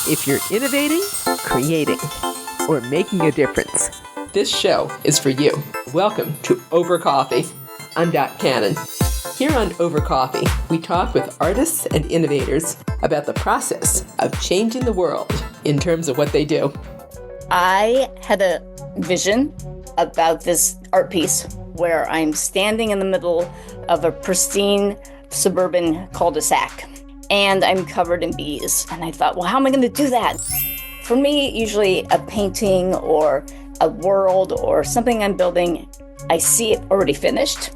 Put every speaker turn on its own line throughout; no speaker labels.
If you're innovating, creating, or making a difference, this show is for you. Welcome to Over Coffee. I'm Dot Cannon. Here on Over Coffee, we talk with artists and innovators about the process of changing the world in terms of what they do.
I had a vision about this art piece where I'm standing in the middle of a pristine suburban cul-de-sac and I'm covered in bees. And I thought, well, how am I going to do that? For me, usually a painting or a world or something I'm building, I see it already finished.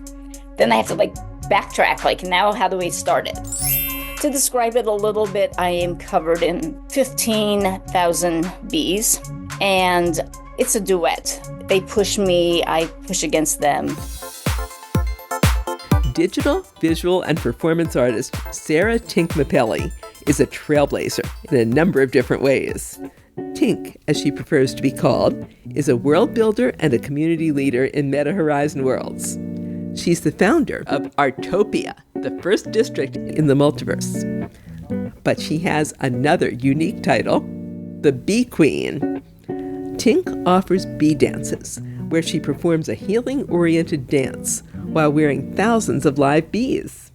Then I have to backtrack, now how do we start it? To describe it a little bit, I am covered in 15,000 bees, and it's a duet. They push me, I push against them.
Digital, visual, and performance artist Sarah Tink is a trailblazer in a number of different ways. Tink, as she prefers to be called, is a world builder and a community leader in Meta Horizon worlds. She's the founder of Artopia, the first district in the Multiverse. But she has another unique title, the Bee Queen. Tink offers bee dances, where she performs a healing-oriented dance while wearing thousands of live bees.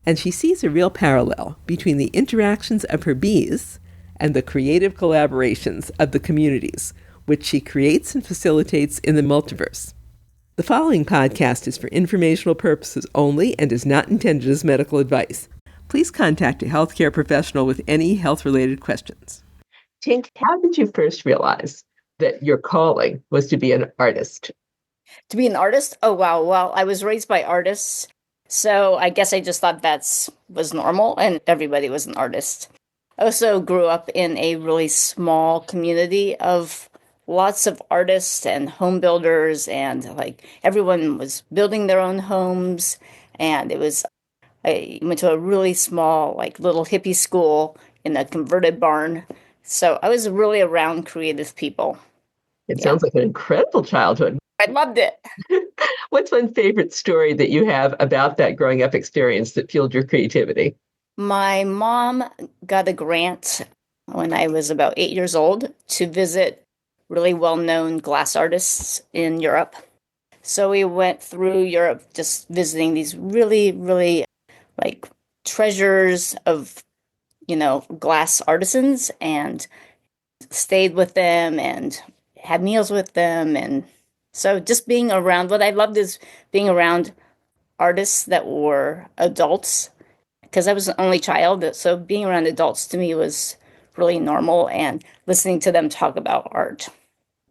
And she sees a real parallel between the interactions of her bees and the creative collaborations of the communities, which she creates and facilitates in the Multiverse. The following podcast is for informational purposes only and is not intended as medical advice. Please contact a healthcare professional with any health-related questions. Tink, how did you first realize that your calling was to be an artist?
To be an artist? Oh, wow. Well, I was raised by artists, so I guess I just thought that was normal, and everybody was an artist. I also grew up in a really small community of lots of artists and home builders, and everyone was building their own homes, and I went to a really small, little hippie school in a converted barn. So I was really around creative people.
It sounds like an incredible childhood.
I loved it.
What's one favorite story that you have about that growing up experience that fueled your creativity?
My mom got a grant when I was about 8 years old to visit really well-known glass artists in Europe. So we went through Europe just visiting these really, really treasures of, glass artisans, and stayed with them and had meals with them. And so just being around, what I loved is being around artists that were adults, because I was the only child. So being around adults to me was really normal, and listening to them talk about art.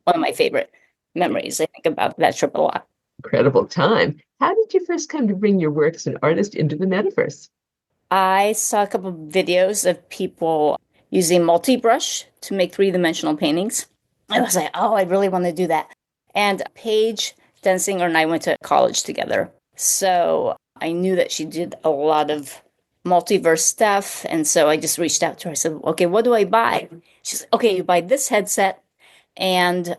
One of my favorite memories. I think about that trip a lot.
Incredible time. How did you first come to bring your work as an artist into the metaverse?
I saw a couple of videos of people using multi-brush to make three-dimensional paintings. I was like, oh, I really want to do that. And Paige Densinger and I went to college together. So I knew that she did a lot of multiverse stuff. And so I just reached out to her. I said, okay, what do I buy? She's like, okay, you buy this headset. And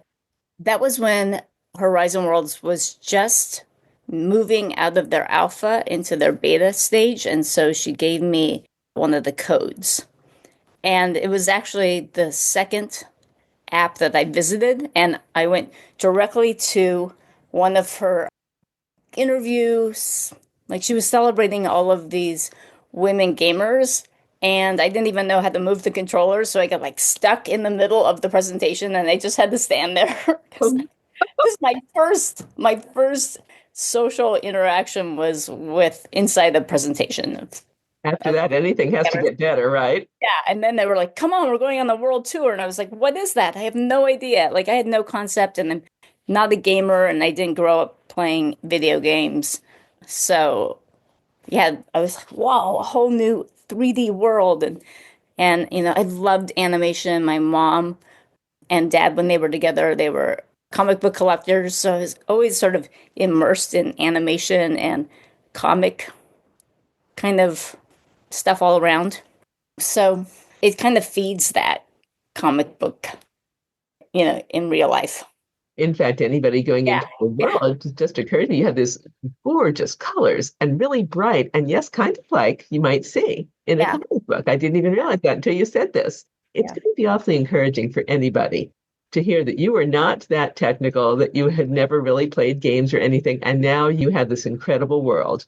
that was when Horizon Worlds was just moving out of their alpha into their beta stage. And so she gave me one of the codes. And it was actually the second app that I visited. And I went directly to one of her interviews. She was celebrating all of these women gamers. And I didn't even know how to move the controller. So I got stuck in the middle of the presentation, and I just had to stand there. This is my first social interaction was with inside the presentation.
After that, anything has to get better, right?
Yeah. And then they were like, come on, we're going on the world tour. And I was like, what is that? I have no idea. I had no concept, and I'm not a gamer, and I didn't grow up playing video games. So yeah, I was like, wow, a whole new 3D world. And I loved animation. My mom and dad, when they were together, they were comic book collectors. So I was always sort of immersed in animation and comic kind of stuff all around. So it kind of feeds that comic book, in real life.
In fact, anybody going into the world, it just occurred to me, you have these gorgeous colors and really bright, and yes, kind of like you might see in a comic book. I didn't even realize that until you said this. It's
Yeah.
going to be awfully encouraging for anybody to hear that you were not that technical, that you had never really played games or anything, and now you have this incredible world.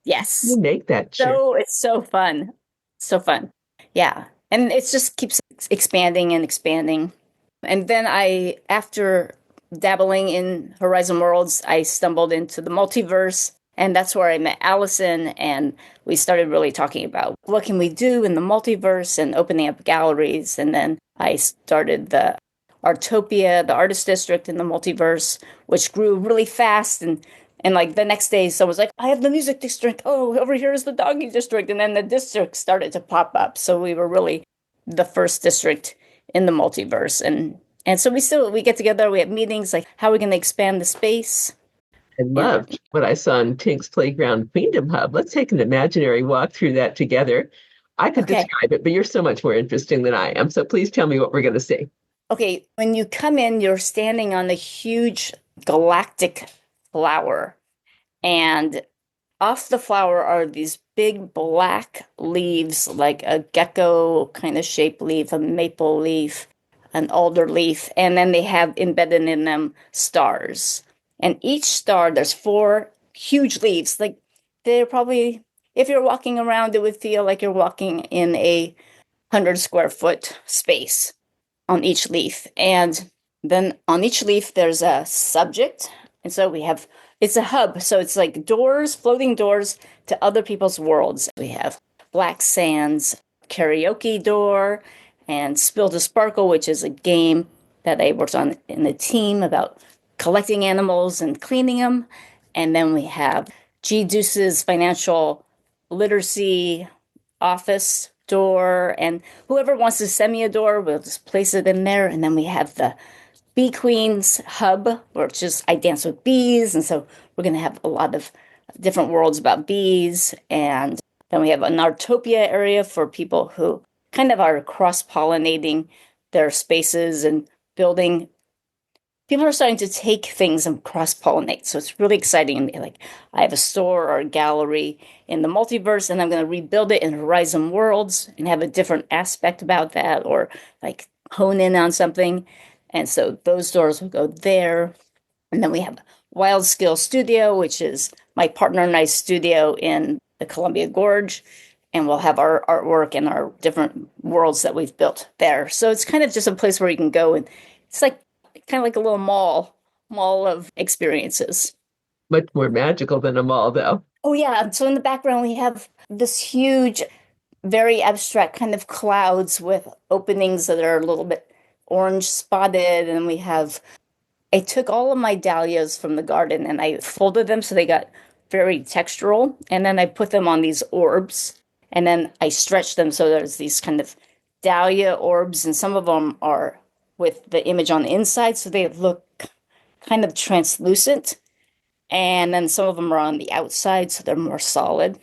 You
Yes.
make that sure.
So it's so fun. So fun. Yeah. And it just keeps expanding and expanding. And then after dabbling in Horizon Worlds, I stumbled into the multiverse. And that's where I met Allison. And we started really talking about what can we do in the multiverse and opening up galleries. And then I started the Artopia, the artist district in the multiverse, which grew really fast. And like the next day, someone was like, I have the music district. Oh, over here is the doggy district. And then the district started to pop up. So we were really the first district in the multiverse. And so we get together, we have meetings like how are we going to expand the space?
I
You know,
loved what I saw in Tink's Playground Queendom Hub. Let's take an imaginary walk through that together. I could
okay.
describe it, but you're so much more interesting than I am. So please tell me what we're going to see.
Okay, when you come in, you're standing on a huge galactic flower. And off the flower are these big black leaves, like a gecko kind of shaped leaf, a maple leaf, an alder leaf, and then they have embedded in them stars. And each star, there's four huge leaves. Like they're probably, if you're walking around, it would feel like you're walking in a 100 square foot space on each leaf. And then on each leaf, there's a subject. And so it's a hub. So it's like doors, floating doors to other people's worlds. We have Black Sands karaoke door and Spill to Sparkle, which is a game that I worked on in a team about collecting animals and cleaning them. And then we have G Deuce's financial literacy office door, and whoever wants to send me a door, we'll just place it in there. And then we have the Bee Queens hub, which is I dance with bees, and so we're going to have a lot of different worlds about bees. And then we have an Artopia area for people who kind of are cross-pollinating their spaces and building. People are starting to take things and cross-pollinate, so it's really exciting. Like I have a store or a gallery in the multiverse, and I'm going to rebuild it in Horizon Worlds and have a different aspect about that, or like hone in on something. And so those doors will go there. And then we have Wild Skill Studio, which is my partner and I's studio in the Columbia Gorge. And we'll have our artwork and our different worlds that we've built there. So it's kind of just a place where you can go, and it's like kind of like a little mall of experiences.
Much more magical than a mall, though.
Oh yeah. So in the background we have this huge, very abstract kind of clouds with openings that are a little bit orange spotted. And I took all of my dahlias from the garden and I folded them so they got very textural. And then I put them on these orbs and then I stretched them so there's these kind of dahlia orbs, and some of them are with the image on the inside, so they look kind of translucent. And then some of them are on the outside, so they're more solid.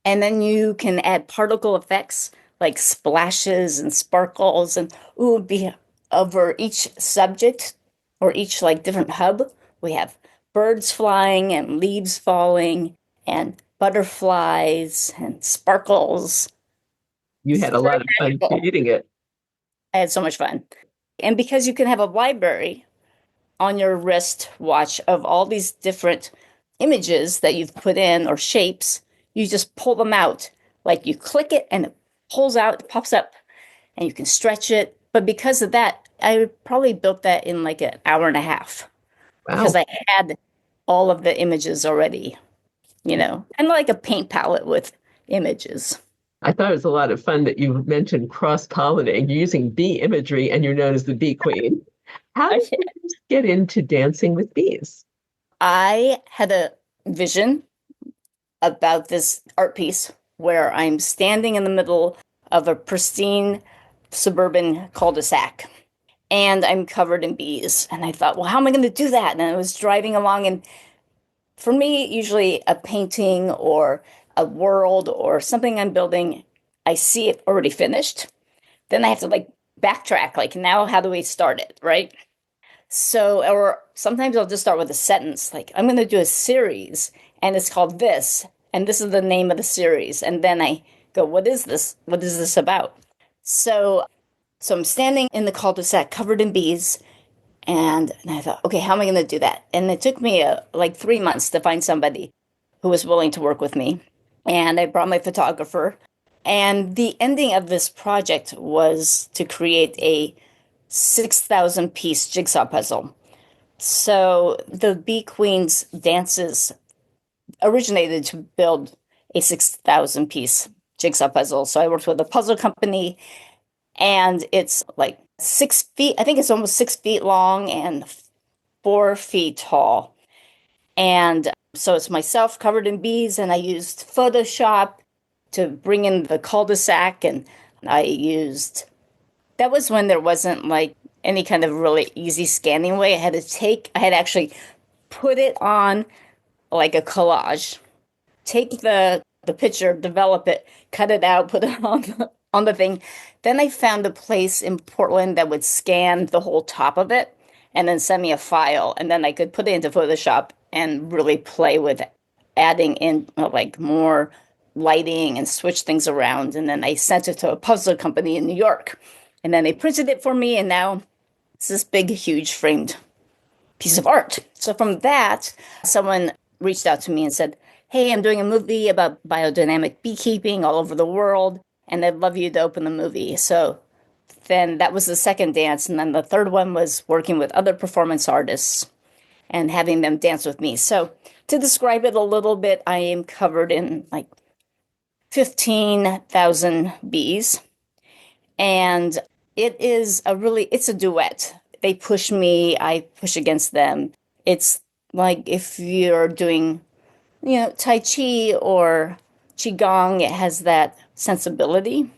And then you can add particle effects like splashes and sparkles, and ooh, be over each subject or each like different hub. We have birds flying and leaves falling and butterflies and sparkles.
You
It's
had a
very
lot of fun
magical.
creating it.
I had so much fun. And because you can have a library on your wrist watch of all these different images that you've put in or shapes, you just pull them out. Like you click it and it pulls out, it pops up, and you can stretch it. But because of that, I probably built that in like an hour and a half because
Wow.
I had all of the images already, and like a paint palette with images.
I thought it was a lot of fun that you mentioned cross-pollinating. You're using bee imagery and you're known as the bee queen. How did you first get into dancing with bees?
I had a vision about this art piece where I'm standing in the middle of a pristine suburban cul-de-sac and I'm covered in bees. And I thought, well, how am I going to do that? And I was driving along, and for me, usually a painting or a world or something I'm building, I see it already finished. Then I have to like backtrack, like, now how do we start it, right? So, or sometimes I'll just start with a sentence, like, I'm going to do a series and it's called this, and this is the name of the series. And then I go, what is this? What is this about? So So I'm standing in the cul-de-sac covered in bees. And I thought, okay, how am I going to do that? And it took me like 3 months to find somebody who was willing to work with me. And I brought my photographer. And the ending of this project was to create a 6,000 piece jigsaw puzzle. So the Bee Queen's dances originated to build a 6,000 piece jigsaw puzzle. So I worked with a puzzle company, and it's like 6 feet, I think it's almost 6 feet long and 4 feet tall. And so it's myself covered in bees, and I used Photoshop to bring in the cul-de-sac, and I used, that was when there wasn't like any kind of really easy scanning way. I had actually put it on like a collage, take the picture, develop it, cut it out, put it on the thing. Then I found a place in Portland that would scan the whole top of it and then send me a file, and then I could put it into Photoshop and really play with adding in like more lighting and switch things around. And then I sent it to a puzzle company in New York, and then they printed it for me, and now it's this big, huge framed piece of art. So from that, someone reached out to me and said, hey, I'm doing a movie about biodynamic beekeeping all over the world, and I'd love you to open the movie. So then that was the second dance. And then the third one was working with other performance artists and having them dance with me. So to describe it a little bit, I am covered in like 15,000 bees. And it's a duet. They push me, I push against them. It's like if you're doing, Tai Chi or Qigong, it has that sensibility.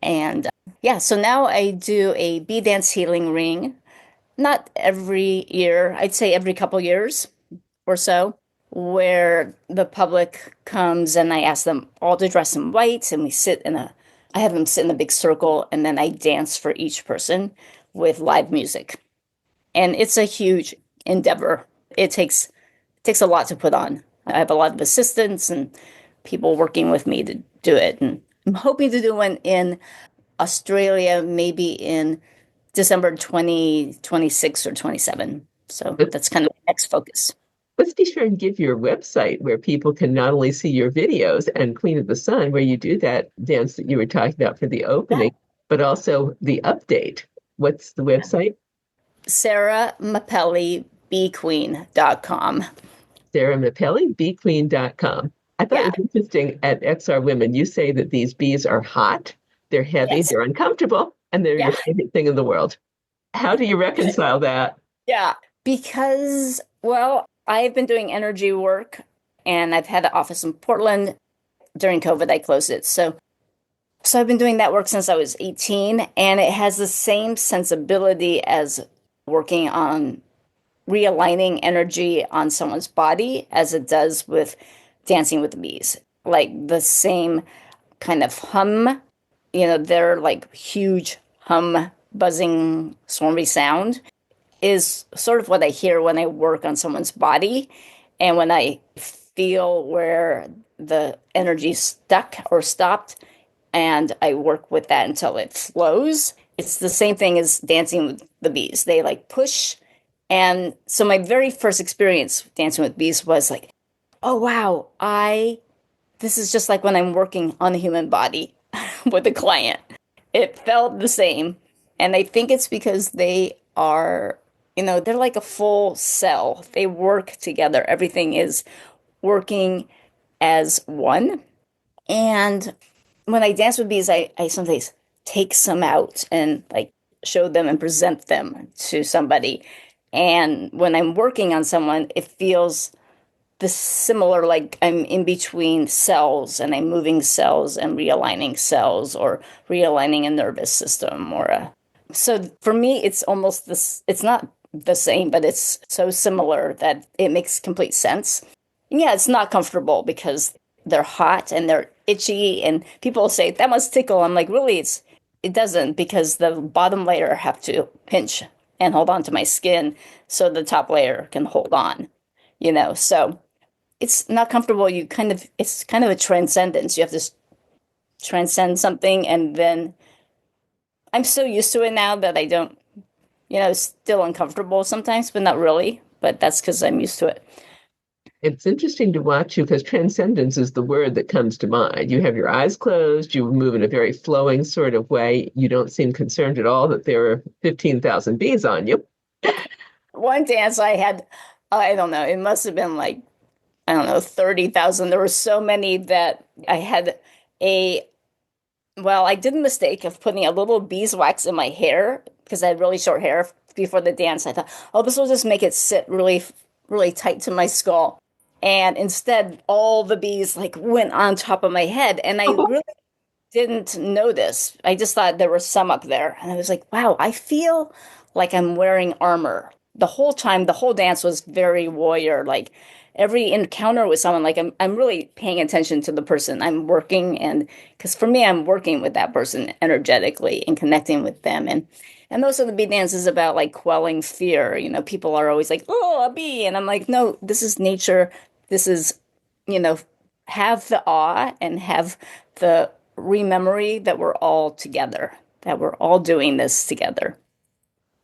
And yeah, so now I do a bee dance healing ring, not every year, I'd say every couple years or so, where the public comes and I ask them all to dress in white, and I have them sit in a big circle, and then I dance for each person with live music. And it's a huge endeavor. It takes a lot to put on. I have a lot of assistants and people working with me to do it. And I'm hoping to do one in Australia, maybe in December 2026 or 27. So
But
that's kind of the next focus.
let's be sure and give your website where people can not only see your videos and Queen of the Sun, where you do that dance that you were talking about for the
Yeah.
opening, but also the update. What's the website?
Sarah Mapelli, beequeen.com.
Sarah Mapelli, beequeen.com. I thought
Yeah.
it was interesting at XR Women, you say that these bees are hot, they're heavy,
Yes.
they're uncomfortable, and they're
Yeah.
your favorite thing in the world. How do you reconcile that?
Yeah. Because, well, I've been doing energy work, and I've had an office in Portland. During COVID, I closed it. So I've been doing that work since I was 18, and it has the same sensibility as working on realigning energy on someone's body as it does with dancing with the bees. Like the same kind of hum, they're like huge hum, buzzing, swarmy sound is sort of what I hear when I work on someone's body. And when I feel where the energy's stuck or stopped, and I work with that until it flows, it's the same thing as dancing with the bees. They like push. And so my very first experience dancing with bees was like, oh wow, this is just like when I'm working on a human body with a client. It felt the same. And I think it's because they are, they're like a full cell. They work together. Everything is working as one. And when I dance with bees, I sometimes take some out and like show them and present them to somebody. And when I'm working on someone, it feels the similar, like I'm in between cells and I'm moving cells and realigning cells or realigning a nervous system so for me it's almost this, it's not the same, but it's so similar that it makes complete sense. And yeah, it's not comfortable because they're hot and they're itchy, and people say that must tickle. I'm like, really, it doesn't, because the bottom layer have to pinch and hold on to my skin so the top layer can hold on, so it's not comfortable. It's kind of a transcendence. You have to transcend something and then I'm so used to it now that I don't, it's still uncomfortable sometimes, but not really. But that's because I'm used to it.
It's interesting to watch you because transcendence is the word that comes to mind. You have your eyes closed, you move in a very flowing sort of way. You don't seem concerned at all that there are 15,000 bees on you.
One dance I had, I don't know, it must have been like, I don't know, 30,000. There were so many that I had a, well, I did a mistake of putting a little beeswax in my hair because I had really short hair before the dance. I thought, oh, this will just make it sit really, really tight to my skull. And instead, all the bees like went on top of my head. And I really didn't notice. I just thought there was some up there. And I was like, wow, I feel like I'm wearing armor. The whole time, the whole dance was very warrior. Like every encounter with someone, like I'm really paying attention to the person I'm working and because for me, I'm working with that person energetically and connecting with them. And most of the bee dance is about like quelling fear. People are always like, oh, a bee. And I'm like, no, this is nature. This is, you know, have the awe and have the rememory that we're all together, that we're all doing this together.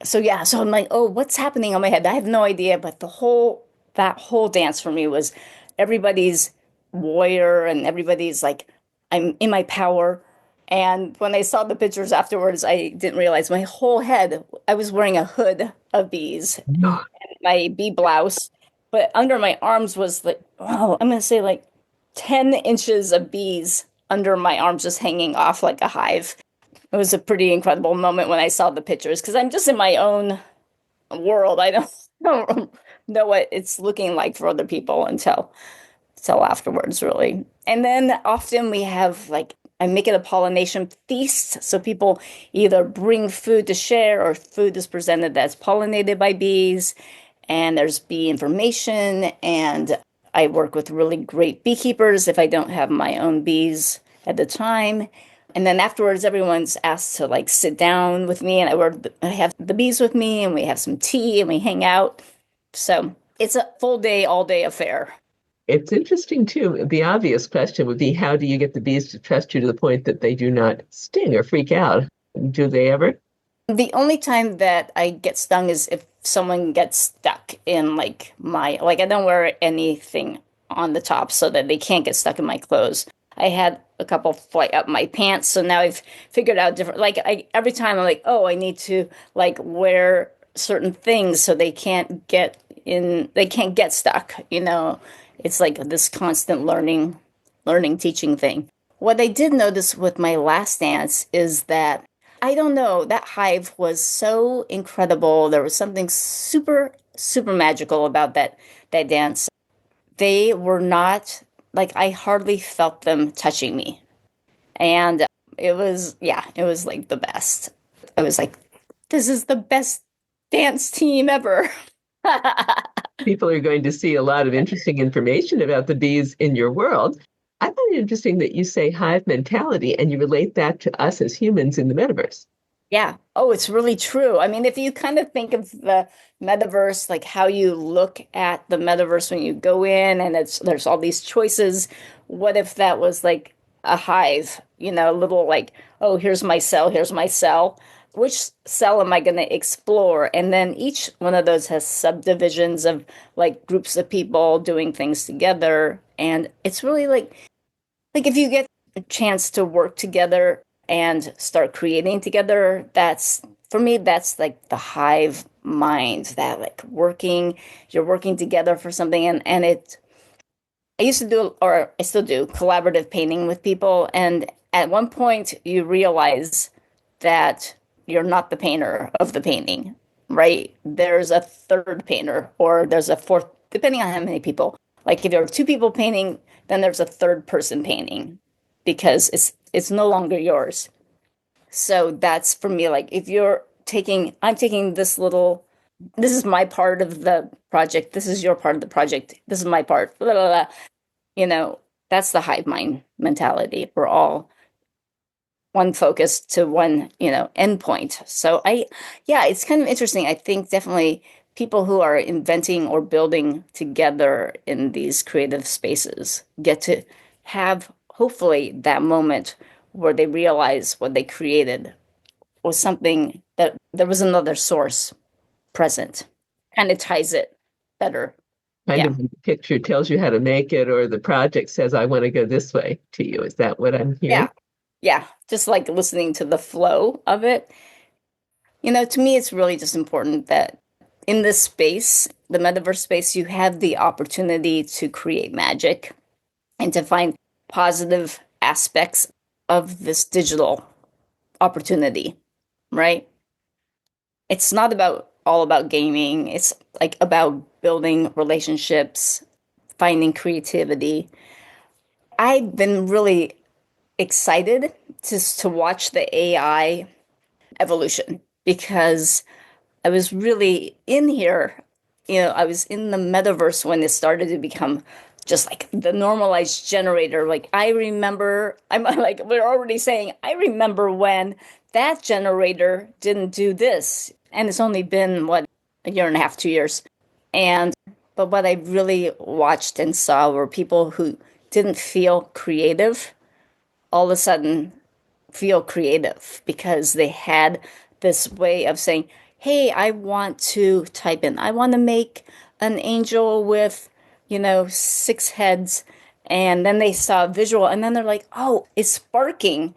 So yeah, so I'm like, oh, what's happening on my head? I have no idea, but that whole dance for me was everybody's warrior and everybody's like, I'm in my power. And when I saw the pictures afterwards, I didn't realize my whole head, I was wearing a hood of bees, my bee blouse, but under my arms was like, oh, I'm gonna say like 10 inches of bees under my arms just hanging off like a hive. It was a pretty incredible moment when I saw the pictures because I'm just in my own world. I don't, don't know what it's looking like for other people until afterwards, really. And then often we have like I make it a pollination feast, so people either bring food to share or food is presented that's pollinated by bees. And there's bee information, and I work with really great beekeepers if I don't have my own bees at the time. And then afterwards, everyone's asked to like sit down with me, and I have the bees with me, and we have some tea, and we hang out. So it's a full day, all day affair.
It's interesting too. The obvious question would be how do you get the bees to trust you to the point that they do not sting or freak out? Do they ever?
The only time that I get stung is if someone gets stuck in like I don't wear anything on the top so that they can't get stuck in my clothes. I had a couple fly up my pants, so now I've figured out different like I every time I'm like, oh, I need to like wear certain things so they can't get stuck. It's like this constant learning, teaching thing. What I did notice with my last dance is that I don't know, that hive was so incredible. There was something super, super magical about that dance. They were not like I hardly felt them touching me. And it was like the best. I was like, this is the best dance team ever.
People are going to see a lot of interesting information about the bees in your world. I find it interesting that you say hive mentality and you relate that to us as humans in the metaverse.
Yeah. Oh, it's really true. I mean, if you kind of think of the metaverse, like how you look at the metaverse when you go in and there's all these choices. What if that was like a hive, a little like, oh, here's my cell, here's my cell. Which cell am I going to explore? And then each one of those has subdivisions of like groups of people doing things together. And it's really like if you get a chance to work together and start creating together, that's for me, that's like the hive mind that like you're working together for something and I used to do or I still do collaborative painting with people and at one point you realize that you're not the painter of the painting, right? There's a third painter or there's a fourth, depending on how many people. Like if there are two people painting, then there's a third person painting because it's no longer yours. So that's for me, like if I'm taking this is my part of the project. This is your part of the project. This is my part. Blah, blah, blah. You know, that's the hive mind mentality. We're all one focus to one, endpoint. Yeah, it's kind of interesting. I think definitely people who are inventing or building together in these creative spaces get to have hopefully that moment where they realize what they created was something that there was another source present. Kind of ties it better.
Kind
Yeah.
of the picture tells you how to make it, or the project says, I want to go this way to you. Is that what I'm hearing?
Yeah. Yeah. Just like listening to the flow of it. To me, it's really just important that in this space, the metaverse space, you have the opportunity to create magic and to find positive aspects of this digital opportunity, right? It's not about all about gaming. It's like about building relationships, finding creativity. I've been really excited to watch the AI evolution because I was really in here, I was in the metaverse when it started to become just like the normalized generator. Like I remember, I'm like, we're already saying, I remember when that generator didn't do this. And it's only been, what, a year and a half, 2 years. And, but what I really watched and saw were people who didn't feel creative all of a sudden feel creative because they had this way of saying, hey, I want to type in, I want to make an angel with, 6 heads. And then they saw a visual, and then they're like, oh, it's sparking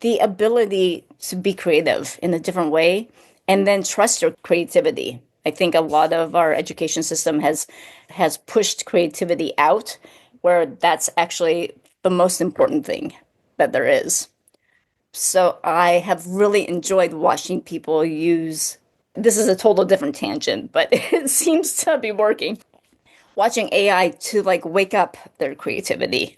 the ability to be creative in a different way and then trust your creativity. I think a lot of our education system has pushed creativity out where that's actually the most important thing that there is. So I have really enjoyed watching people use, this is a total different tangent, but it seems to be working. Watching AI to like wake up their creativity.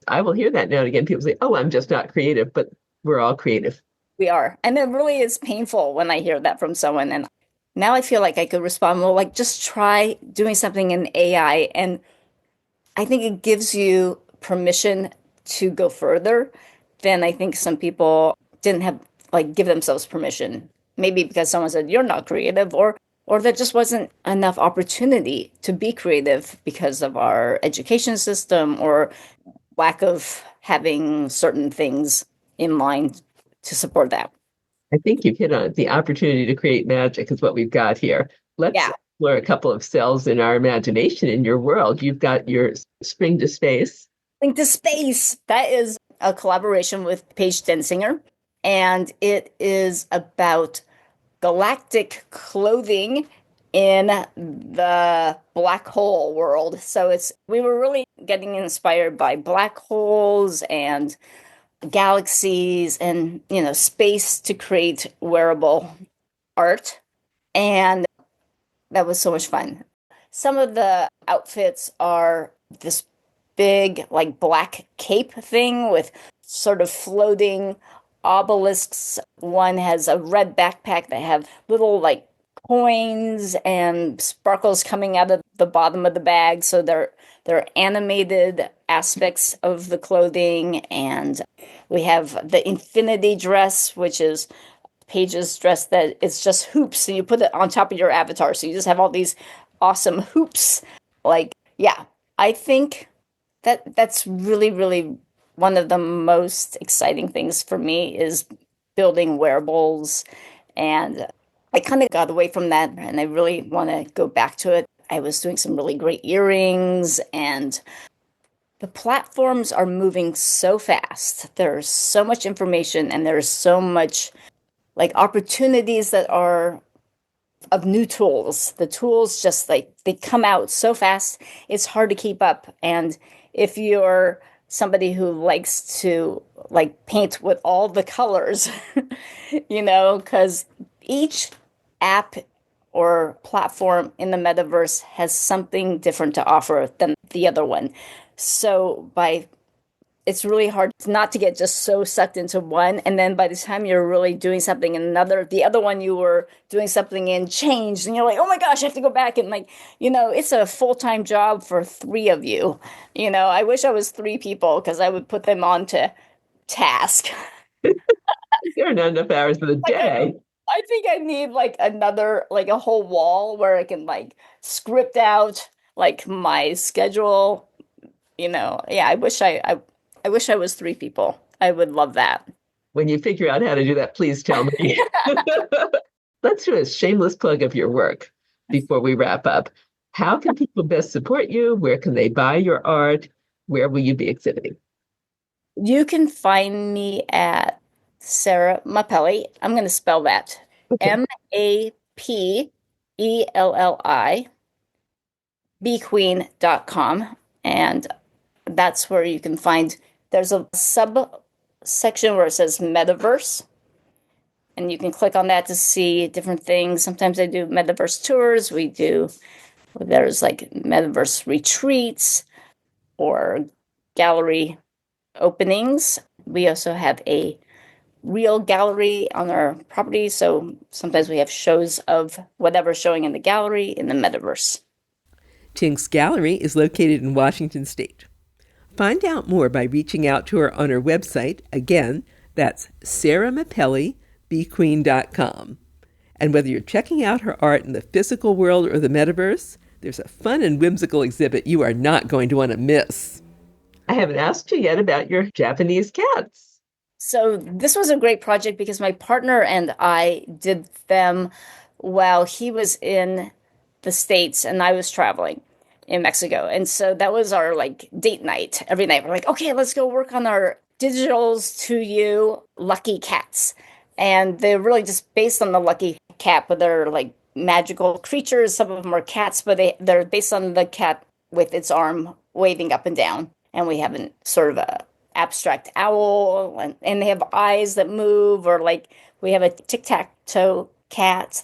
I will hear that now and again. People say, oh, I'm just not creative, but we're all creative.
We are. And it really is painful when I hear that from someone. And now I feel like I could respond, well, like just try doing something in AI. And I think it gives you permission to go further than I think some people didn't have, like, give themselves permission. Maybe because someone said you're not creative, or there just wasn't enough opportunity to be creative because of our education system or lack of having certain things in line to support that.
I think you've hit on it. The opportunity to create magic is what we've got here. Let's
Yeah.
explore a couple of cells in our imagination in your world. You've got your spring to space.
Link to Space. That is a collaboration with Paige Densinger, and it is about galactic clothing in the black hole world. So it's we were really getting inspired by black holes and galaxies and space to create wearable art, and that was so much fun. Some of the outfits are this big, like black cape thing with sort of floating obelisks. One has a red backpack that have little like coins and sparkles coming out of the bottom of the bag. So they're animated aspects of the clothing. And we have the infinity dress, which is Paige's dress that it's just hoops and you put it on top of your avatar. So you just have all these awesome hoops. Like, yeah, I think that's really, really one of the most exciting things for me is building wearables. And I kind of got away from that and I really want to go back to it. I was doing some really great earrings and the platforms are moving so fast. There's so much information and there's so much like opportunities that are of new tools. The tools just like they come out so fast, it's hard to keep up. And if you're somebody who likes to like paint with all the colors, because each app or platform in the metaverse has something different to offer than the other one. So by it's really hard not to get just so sucked into one. And then by the time you're really doing something in another, the other one you were doing something in changed. And you're like, oh my gosh, I have to go back. And like, it's a full-time job for three of you. I wish I was three people because I would put them on to task.
There are not enough hours for the
Like
day.
I think I need like another, like a whole wall where I can like script out like my schedule. Yeah, I wish I wish I was three people. I would love that.
When you figure out how to do that, please tell me. Let's do a shameless plug of your work before we wrap up. How can people best support you? Where can they buy your art? Where will you be exhibiting?
You can find me at Sarah Mapelli. I'm going to spell that
Okay.
Mapelli, bqueen.com. And that's where you can find, there's a subsection where it says Metaverse. And you can click on that to see different things. Sometimes I do Metaverse tours. There's like Metaverse retreats or gallery openings. We also have a real gallery on our property. So sometimes we have shows of whatever's showing in the gallery in the metaverse.
Tink's gallery is located in Washington State. Find out more by reaching out to her on her website. Again, that's sarahmapellibqueen.com. And whether you're checking out her art in the physical world or the metaverse, there's a fun and whimsical exhibit you are not going to want to miss. I haven't asked you yet about your Japanese cats.
So this was a great project because my partner and I did them while he was in the States and I was traveling in Mexico. And so that was our like date night. Every night we're like, okay, let's go work on our digitals to you lucky cats. And they're really just based on the lucky cat, but they're like magical creatures. Some of them are cats, but they're based on the cat with its arm waving up and down. And we have a sort of a abstract owl, and they have eyes that move, or like we have a tic-tac-toe cat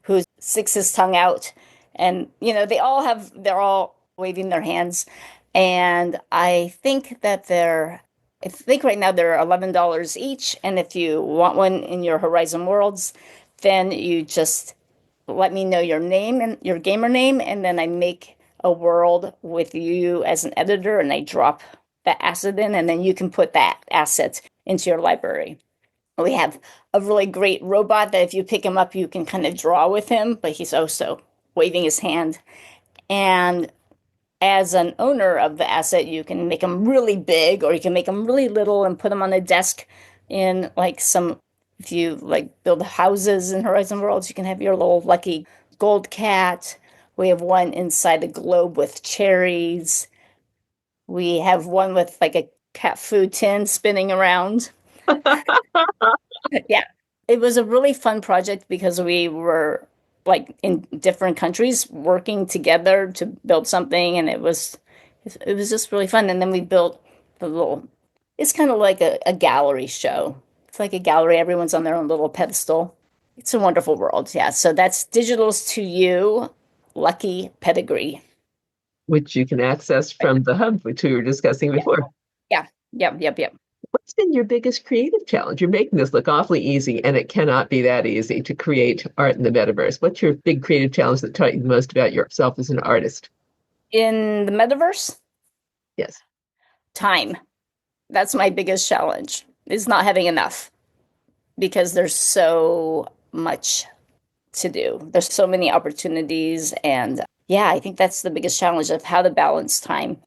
who sticks his tongue out. And, they're all waving their hands. And I think right now they're $11 each. And if you want one in your Horizon Worlds, then you just let me know your name and your gamer name, and then I make a world with you as an editor, and I drop that asset in, and then you can put that asset into your library. We have a really great robot that if you pick him up, you can kind of draw with him, but he's also waving his hand. And as an owner of the asset, you can make them really big, or you can make them really little and put them on a desk in if you like build houses in Horizon Worlds, you can have your little lucky gold cat. We have one inside a globe with cherries. We have one with like a cat food tin spinning around. Yeah. It was a really fun project because we were like in different countries working together to build something, and it was just really fun. And then we built it's kind of like a gallery show. It's like a gallery, everyone's on their own little pedestal. It's a wonderful world. Yeah. So that's Digitals to You, Lucky Pedigree.
Which you can access from the hub, which we were discussing before.
Yeah. Yep.
What's been your biggest creative challenge? You're making this look awfully easy, and it cannot be that easy to create art in the metaverse. What's your big creative challenge that taught you the most about yourself as an artist?
In the metaverse,
Yes.
time. That's my biggest challenge, is not having enough because there's so much to do. There's so many opportunities. And yeah, I think that's the biggest challenge of how to balance time.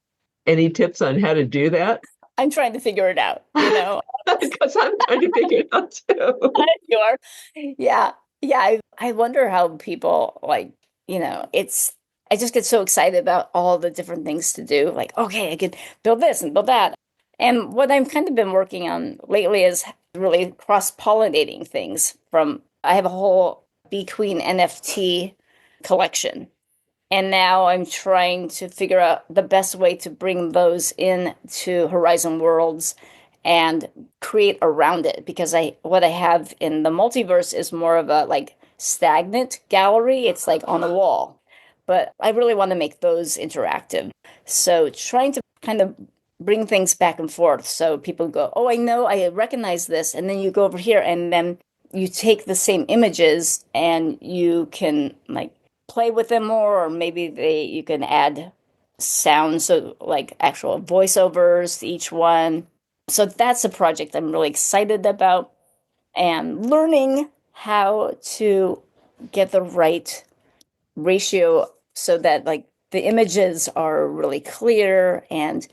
Any tips on how to do that?
I'm trying to figure it out,
Because I'm trying to figure it out too.
You are. Yeah. Yeah. I wonder how people I just get so excited about all the different things to do. Like, okay, I could build this and build that. And what I've kind of been working on lately is really cross-pollinating things I have a whole Bee Queen NFT collection. And now I'm trying to figure out the best way to bring those into Horizon Worlds and create around it. Because what I have in the multiverse is more of a like stagnant gallery. It's like on a wall. But I really want to make those interactive. So trying to kind of bring things back and forth so people go, oh, I know, I recognize this. And then you go over here and then you take the same images and you can like play with them more, or maybe you can add sounds, so like actual voiceovers to each one. So that's a project I'm really excited about, and learning how to get the right ratio so that like the images are really clear and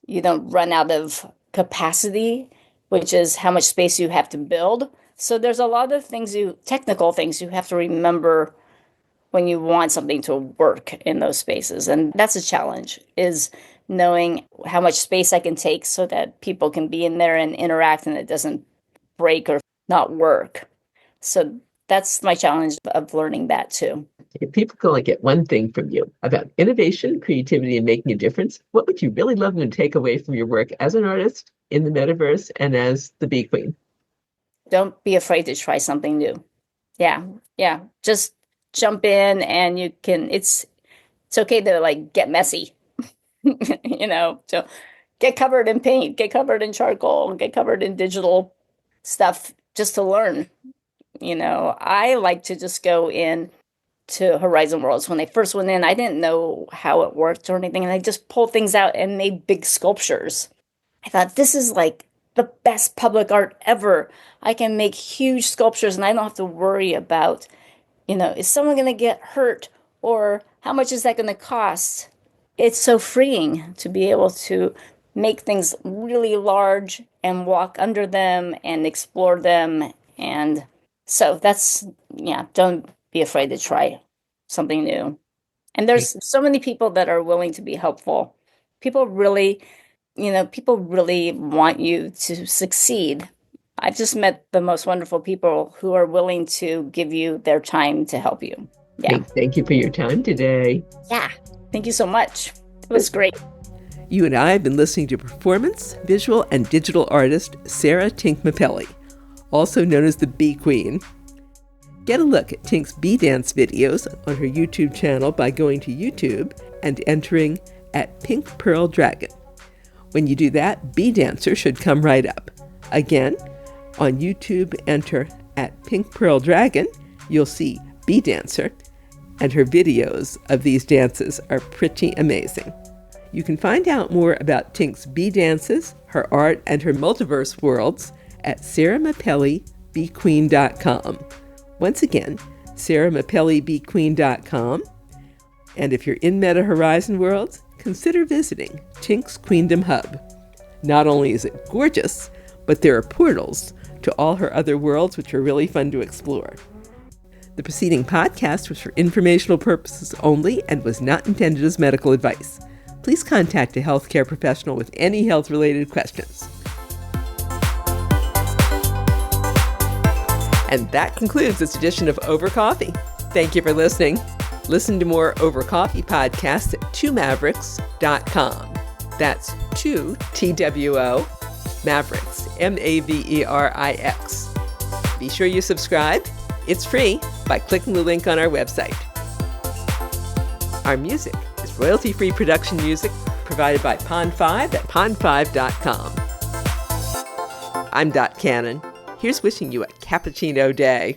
you don't run out of capacity which is how much space you have to build. So there's a lot of technical things you have to remember when you want something to work in those spaces. And that's a challenge, is knowing how much space I can take so that people can be in there and interact and it doesn't break or not work. So that's my challenge of learning that too.
If people can only get one thing from you about innovation, creativity, and making a difference, what would you really love them to take away from your work as an artist in the metaverse and as the Bee Queen?
Don't be afraid to try something new. Yeah. Just jump in, and it's okay to like get messy. So get covered in paint, get covered in charcoal, get covered in digital stuff just to learn. I like to just go in to Horizon Worlds. When I first went in, I didn't know how it worked or anything, and I just pulled things out and made big sculptures. I thought, this is like the best public art ever. I can make huge sculptures and I don't have to worry about, is someone going to get hurt, or how much is that going to cost? It's so freeing to be able to make things really large and walk under them and explore them. And so don't be afraid to try something new. And there's so many people that are willing to be helpful. People really want you to succeed. I've just met the most wonderful people who are willing to give you their time to help you. Yeah.
Thank you for your time today.
Yeah. Thank you so much. It was great.
You and I have been listening to performance, visual, and digital artist Sarah Tink Mapelli, also known as the Bee Queen. Get a look at Tink's bee dance videos on her YouTube channel by going to YouTube and entering @PinkPearlDragon. When you do that, Bee Dancer should come right up. Again, on YouTube, enter @PinkPearlDragon. You'll see Bee Dancer, and her videos of these dances are pretty amazing. You can find out more about Tink's bee dances, her art, and her multiverse worlds at sarahmapellibeequeen.com. Once again, sarahmapellibeequeen.com. And if you're in Meta Horizon Worlds, consider visiting Tink's Queendom Hub. Not only is it gorgeous, but there are portals to all her other worlds, which are really fun to explore. The preceding podcast was for informational purposes only and was not intended as medical advice. Please contact a healthcare professional with any health-related questions. And that concludes this edition of Over Coffee. Thank you for listening. Listen to more Over Coffee podcasts at 2mavericks.com. That's 2 TWO Mavericks, Maverix. Be sure you subscribe. It's free by clicking the link on our website. Our music is royalty-free production music provided by Pond5 at pond5.com. I'm Dot Cannon. Here's wishing you a cappuccino day.